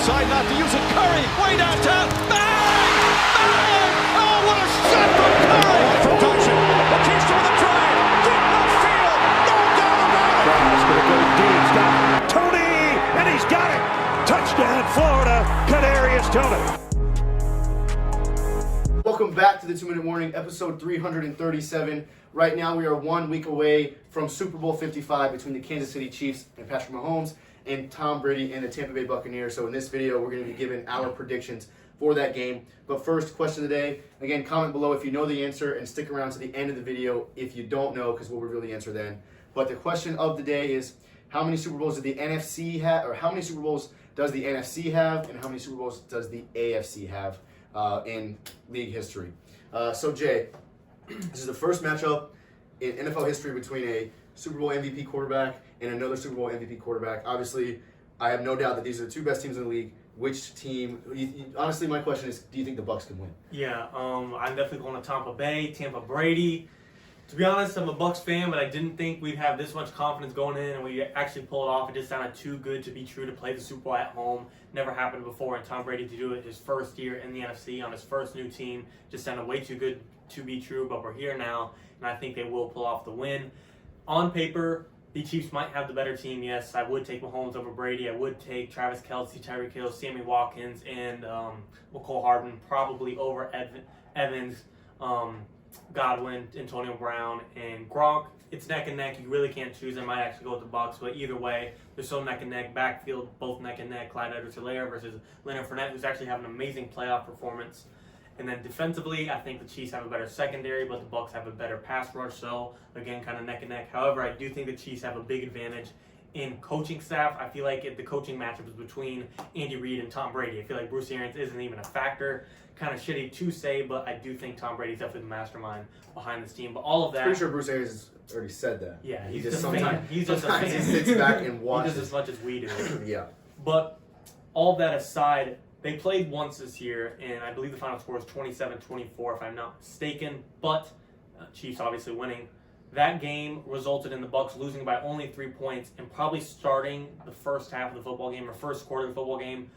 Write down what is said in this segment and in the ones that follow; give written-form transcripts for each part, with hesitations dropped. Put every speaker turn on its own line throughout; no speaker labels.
decide not to use it. Curry, way downtown. Bang! Bang! Oh, what a shot from Curry! From Dyson. Batista with a drive. Deep left field. No doubt about it. Brown's going to go deep. He's got Tony, and he's got it. Touchdown, Florida. Kadarius Toney.
Welcome back to the 2 Minute Warning, episode 337. Right now, we are 1 week away from Super Bowl 55 between the Kansas City Chiefs and Patrick Mahomes and Tom Brady and the Tampa Bay Buccaneers. So in this video, we're going to be giving our predictions for that game. But first, question of the day. Again, comment below if you know the answer and stick around to the end of the video if you don't know, because we'll reveal the answer then. But the question of the day is, how many Super Bowls did the NFC have, or how many Super Bowls does the NFC have, and how many Super Bowls does the AFC have in league history? So Jay, this is the first matchup in NFL history between a Super Bowl MVP quarterback and another Super Bowl MVP quarterback. Obviously, I have no doubt that these are the two best teams in the league. Which team? Honestly, my question is, do you think the Bucs can win?
Yeah, I'm definitely going to Tampa Bay, Tampa Brady. To be honest, I'm a Bucs fan, but I didn't think we'd have this much confidence going in, and we actually pulled it off. It just sounded too good to be true to play the Super Bowl at home. Never happened before, and Tom Brady to do it his first year in the NFC on his first new team just sounded way too good to be true, but we're here now, and I think they will pull off the win. On paper, the Chiefs might have the better team, yes. I would take Mahomes over Brady. I would take Travis Kelce, Tyreek Hill, Sammy Watkins, and McCole Hardman probably over Evans, Godwin, Antonio Brown, and Gronk. It's neck and neck. You really can't choose. I might actually go with the Bucs, but either way, they're so neck and neck. Backfield, both neck and neck. Clyde Edwards-Helaire versus Leonard Fournette, who's actually having an amazing playoff performance. And then defensively, I think the Chiefs have a better secondary, but the Bucs have a better pass rush. So again, kind of neck and neck. However, I do think the Chiefs have a big advantage in coaching staff. I feel like if the coaching matchup is between Andy Reid and Tom Brady, I feel like Bruce Arians isn't even a factor. Kind of shitty to say, but I do think Tom Brady's definitely the mastermind behind this team. But all of that,
Pretty sure Bruce Arians has already said that.
Yeah,
He
he's
just
just a fan. He's just a
sometimes
fan.
he sits back and
he
watches.
does as much as we do.
Yeah.
But all that aside, they played once this year, and I believe the final score was 27-24, if I'm not mistaken. But Chiefs obviously winning. That game resulted in the Bucs losing by only 3 points and probably starting the first half of the football game or first quarter of the football game.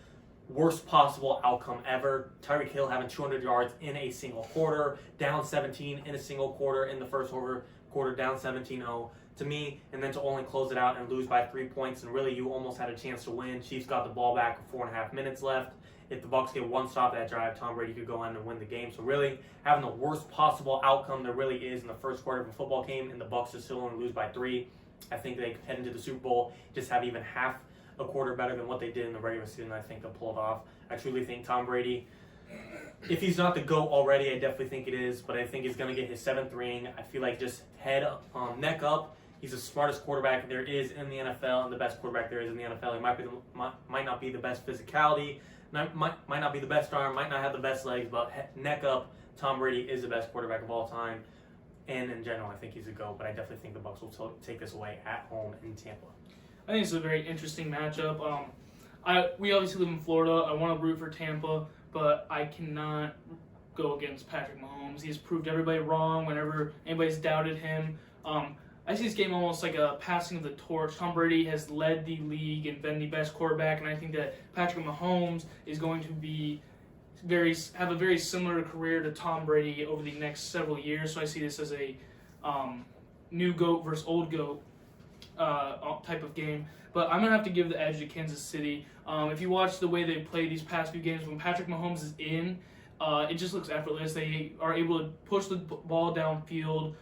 Worst possible outcome ever. Tyreek Hill having 200 yards in a single quarter, down 17 in a single quarter in the first quarter, down 17-0 to me, and then to only close it out and lose by 3 points, and really you almost had a chance to win. Chiefs got the ball back with 4.5 minutes left. If the Bucs get one stop that drive, Tom Brady could go in and win the game. So really, having the worst possible outcome there really is in the first quarter of a football game, and the Bucs are still only lose by 3. I think they head into the Super Bowl, just have even half a quarter better than what they did in the regular season. I think they'll pull it off. I truly think Tom Brady, if he's not the GOAT already, I definitely think it is, but I think he's going to get his 7th ring. I feel like just head up, neck up. He's the smartest quarterback there is in the NFL and the best quarterback there is in the NFL. He might not be the best physicality, might not be the best arm, might not have the best legs, but neck up, Tom Brady is the best quarterback of all time. And in general, I think he's a GOAT, but I definitely think the Bucs will take this away at home in Tampa.
I think it's a very interesting matchup. We obviously live in Florida. I want to root for Tampa, but I cannot go against Patrick Mahomes. He's proved everybody wrong whenever anybody's doubted him. I see this game almost like a passing of the torch. Tom Brady has led the league and been the best quarterback, and I think that Patrick Mahomes is going to be have a very similar career to Tom Brady over the next several years. So I see this as a new GOAT versus old GOAT type of game. But I'm going to have to give the edge to Kansas City. If you watch the way they play these past few games, when Patrick Mahomes is in, it just looks effortless. They are able to push the ball downfield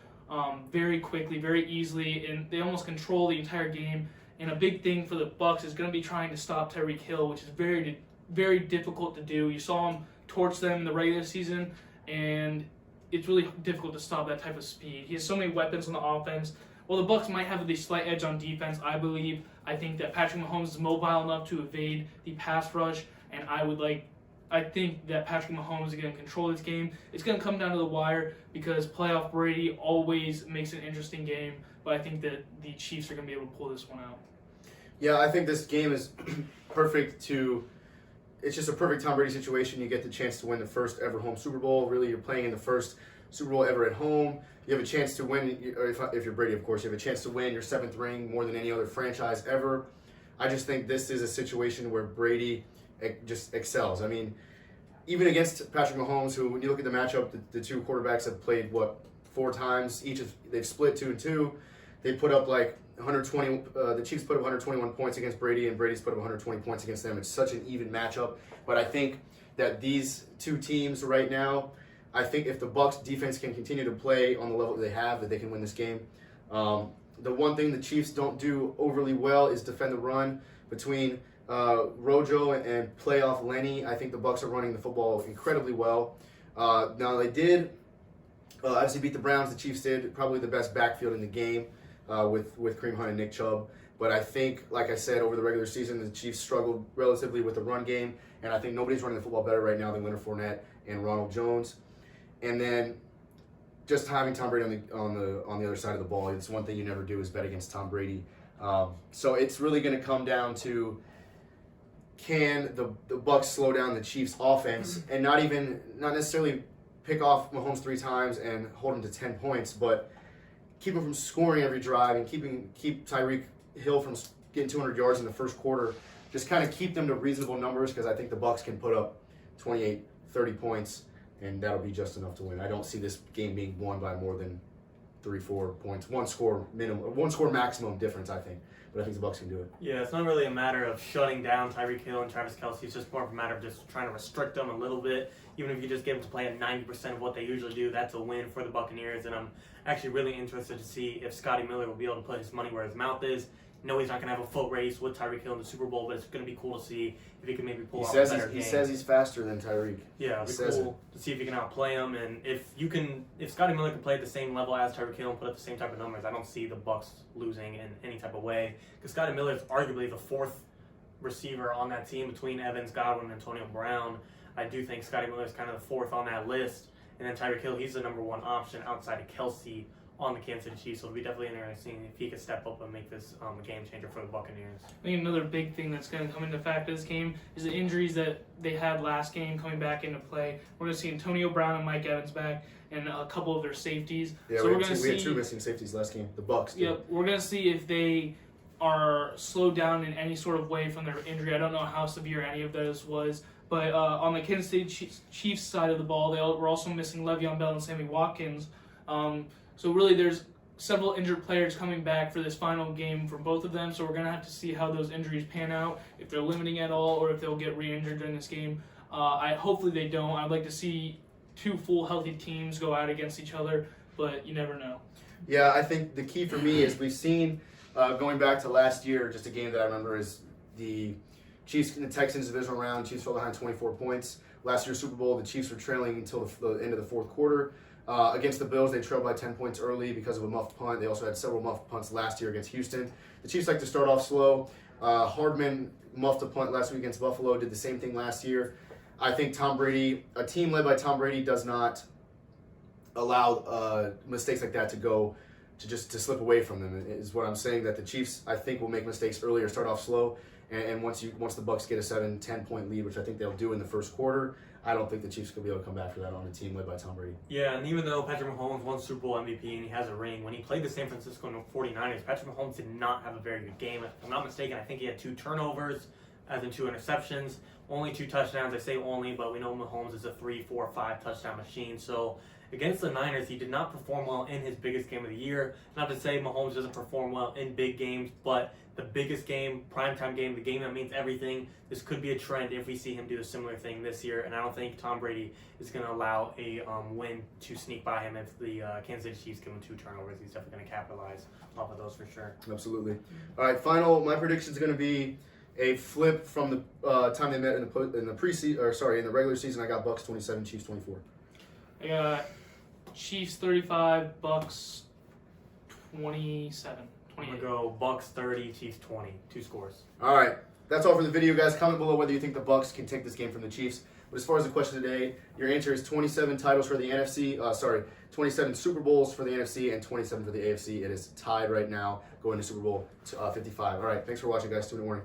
very quickly, very easily, and they almost control the entire game. And a big thing for the Bucs is going to be trying to stop Tyreek Hill, which is very, very difficult to do. You saw him torch them in the regular season, and it's really difficult to stop that type of speed. He has so many weapons on the offense. Well, the Bucs might have the slight edge on defense, I believe. I think that Patrick Mahomes is mobile enough to evade the pass rush, and I think that Patrick Mahomes is going to control this game. It's going to come down to the wire because playoff Brady always makes an interesting game, but I think that the Chiefs are going to be able to pull this one out.
Yeah, I think this game is perfect it's just a perfect Tom Brady situation. You get the chance to win the first ever home Super Bowl. Really, you're playing in the first Super Bowl ever at home. You have a chance to win, or if you're Brady, of course, you have a chance to win your 7th ring more than any other franchise ever. I just think this is a situation where Brady just excels. I mean, even against Patrick Mahomes, who, when you look at the matchup, the two quarterbacks have played, 4 times each. They've split 2-2. They put up like 120. The Chiefs put up 121 points against Brady, and Brady's put up 120 points against them. It's such an even matchup. But I think that these two teams right now, I think if the Bucs defense can continue to play on the level that they have, that they can win this game. The one thing the Chiefs don't do overly well is defend the run. Between Rojo and playoff Lenny, I think the Bucs are running the football incredibly well. Now they did obviously beat the Browns. The Chiefs did probably the best backfield in the game with Kareem Hunt and Nick Chubb. But I think, like I said, over the regular season, the Chiefs struggled relatively with the run game, and I think nobody's running the football better right now than Leonard Fournette and Ronald Jones. And then just having Tom Brady on the other side of the ball, it's one thing you never do is bet against Tom Brady. So it's really going to come down to, can the Bucs slow down the Chiefs' offense and not necessarily pick off Mahomes 3 times and hold him to 10 points, but keep him from scoring every drive and keep Tyreek Hill from getting 200 yards in the first quarter. Just kind of keep them to reasonable numbers, because I think the Bucs can put up 28, 30 points, and that'll be just enough to win. I don't see this game being won by more than 3-4 points. One score maximum difference, I think. But I think the Bucs can do it.
Yeah, it's not really a matter of shutting down Tyreek Hill and Travis Kelce. It's just more of a matter of just trying to restrict them a little bit. Even if you just get them to play at 90% of what they usually do, that's a win for the Buccaneers. And I'm actually really interested to see if Scotty Miller will be able to put his money where his mouth is. No, he's not going to have a foot race with Tyreek Hill in the Super Bowl, but it's going to be cool to see if he can maybe pull off a better game.
He says he's faster than Tyreek.
Yeah, it'll be cool to see if you can outplay him. And if Scotty Miller can play at the same level as Tyreek Hill and put up the same type of numbers, I don't see the Bucs losing in any type of way. Because Scotty Miller is arguably the 4th receiver on that team between Evans, Godwin, and Antonio Brown. I do think Scotty Miller is kind of the 4th on that list. And then Tyreek Hill, he's the number 1 option outside of Kelce on the Kansas City Chiefs, so it'll be definitely interesting if he could step up and make this a game changer for the Buccaneers.
I think another big thing that's going to come into fact this game is the injuries that they had last game coming back into play. We're going to see Antonio Brown and Mike Evans back, and a couple of their safeties.
Yeah,
so
we had 2 missing safeties last game. The Bucs did.
Yep, we're going to see if they are slowed down in any sort of way from their injury. I don't know how severe any of those was. But on the Kansas City Chiefs side of the ball, they were also missing Le'Veon Bell and Sammy Watkins. So really there's several injured players coming back for this final game for both of them. So we're going to have to see how those injuries pan out, if they're limiting at all or if they'll get re-injured during this game. Hopefully they don't. I'd like to see 2 full healthy teams go out against each other, but you never know.
Yeah, I think the key for me is we've seen, going back to last year, just a game that I remember is the Chiefs and the Texans divisional round. The Chiefs fell behind 24 points. Last year's Super Bowl, the Chiefs were trailing until the end of the 4th quarter. Against the Bills, they trailed by 10 points early because of a muffed punt. They also had several muffed punts last year against Houston. The Chiefs like to start off slow. Hardman muffed a punt last week against Buffalo, did the same thing last year. I think Tom Brady, a team led by Tom Brady, does not allow mistakes like that to slip away from them, is what I'm saying. That the Chiefs, I think, will make mistakes early or start off slow. And once the Bucs get a 7-10 point lead, which I think they'll do in the first quarter, I don't think the Chiefs will be able to come back for that on a team led by Tom Brady.
Yeah, and even though Patrick Mahomes won Super Bowl MVP and he has a ring, when he played the San Francisco 49ers, Patrick Mahomes did not have a very good game. If I'm not mistaken, I think he had 2 turnovers, as in 2 interceptions, only 2 touchdowns. I say only, but we know Mahomes is a 3, 4, 5 touchdown machine. So against the Niners, he did not perform well in his biggest game of the year. Not to say Mahomes doesn't perform well in big games, but the biggest game, primetime game, the game that means everything, this could be a trend if we see him do a similar thing this year. And I don't think Tom Brady is going to allow a win to sneak by him if the Kansas City Chiefs give him 2 turnovers. He's definitely going to capitalize off of those for sure.
Absolutely. All right, my prediction is going to be a flip from the time they met in the regular season. I got Bucs 27, Chiefs 24.
I got Chiefs 35, Bucs 27.
I'm going to go Bucs 30, Chiefs 20. 2 scores.
All right. That's all for the video, guys. Comment below whether you think the Bucs can take this game from the Chiefs. But as far as the question today, your answer is 27 titles for the NFC. 27 Super Bowls for the NFC and 27 for the AFC. It is tied right now going to Super Bowl 55. All right. Thanks for watching, guys. 2 in the morning.